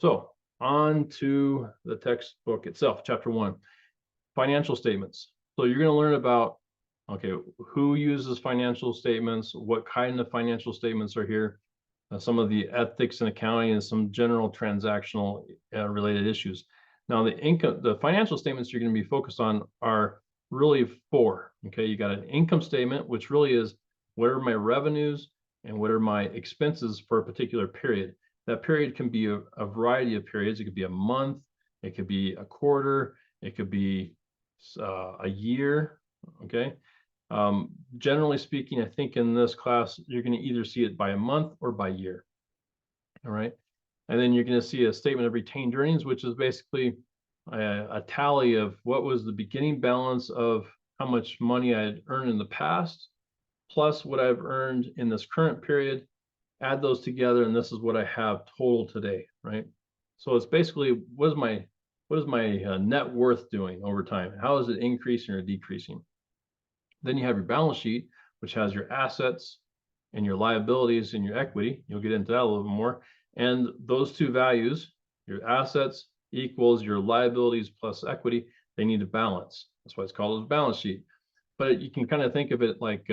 So on to the textbook itself, chapter 1, financial statements. So you're going to learn about, okay, who uses financial statements, what kind of financial statements are here, some of the ethics and accounting, and some general transactional related issues. Now, the financial statements you're going to be focused on are really four. Okay, you got an income statement, which really is what are my revenues and what are my expenses for a particular period. That period can be a variety of periods. It could be a month, it could be a quarter, it could be a year. Okay. Generally speaking, I think in this class, you're going to either see it by a month or by year. All right. And then you're going to see a statement of retained earnings, which is basically a tally of what was the beginning balance of how much money I had earned in the past, plus what I've earned in this current period. Add those together, and this is what I have total today, right? So it's basically what is my net worth doing over time? How is it increasing or decreasing? Then you have your balance sheet, which has your assets and your liabilities and your equity. You'll get into that a little bit more. And those two values, your assets equals your liabilities plus equity, they need to balance. That's why it's called a balance sheet. But you can kind of think of it like,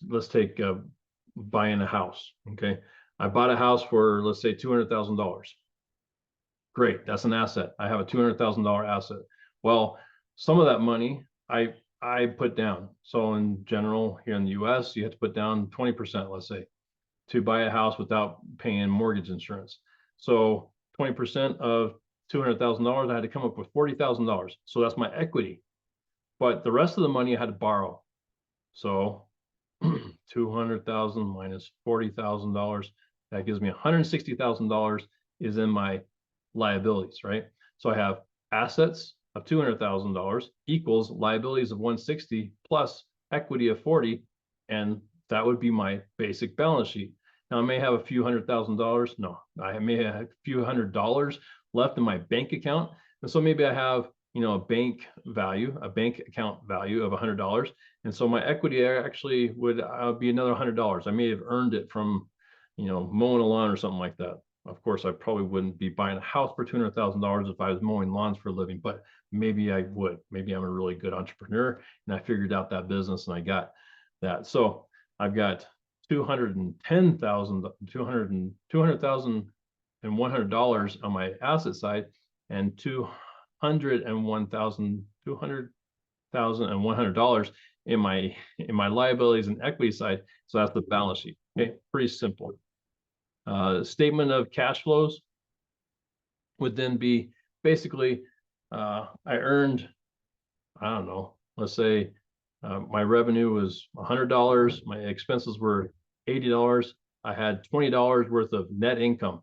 let's take buying a house. Okay, I bought a house for, let's say, $200,000. Great, that's an asset. I have a $200,000 asset. Well, some of that money I put down. So in general, here in the US, you have to put down 20%, let's say, to buy a house without paying mortgage insurance. So 20% of $200,000, I had to come up with $40,000. So that's my equity. But the rest of the money I had to borrow. So 200,000 minus $40,000, that gives me $160,000 is in my liabilities, right? So I have assets of $200,000 equals liabilities of 160 plus equity of 40, and that would be my basic balance sheet. Now I may have a few $100,000. No, I may have a few $100 left in my bank account, and so maybe I have a bank account value of $100, and so my equity actually would be another $100. I may have earned it from mowing a lawn or something like that. Of course, I probably wouldn't be buying a house for $200,000 if I was mowing lawns for a living, but maybe I would. Maybe I'm a really good entrepreneur and I figured out that business and I got that. So I've got $200,100 on my asset side and $201,100 in my liabilities and equity side. So that's the balance sheet. Okay, pretty simple. Statement of cash flows would then be basically I earned, I don't know, let's say my revenue was $100, my expenses were $80, I had $20 worth of net income.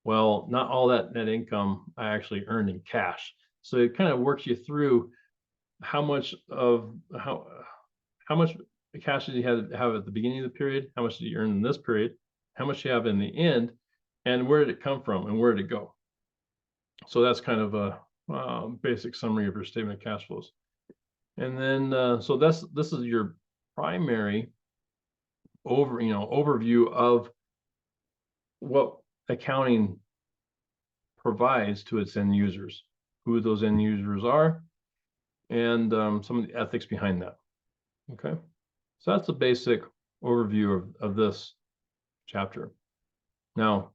Well, not all that net income I actually earned in cash. So it kind of works you through how much cash did you have at the beginning of the period, how much did you earn in this period, how much you have in the end, and where did it come from and where did it go. So that's kind of a basic summary of your statement of cash flows. And then so this is your primary overview of what accounting provides to its end users, who those end users are, and some of the ethics behind that. Okay, so that's a basic overview of this chapter. Now,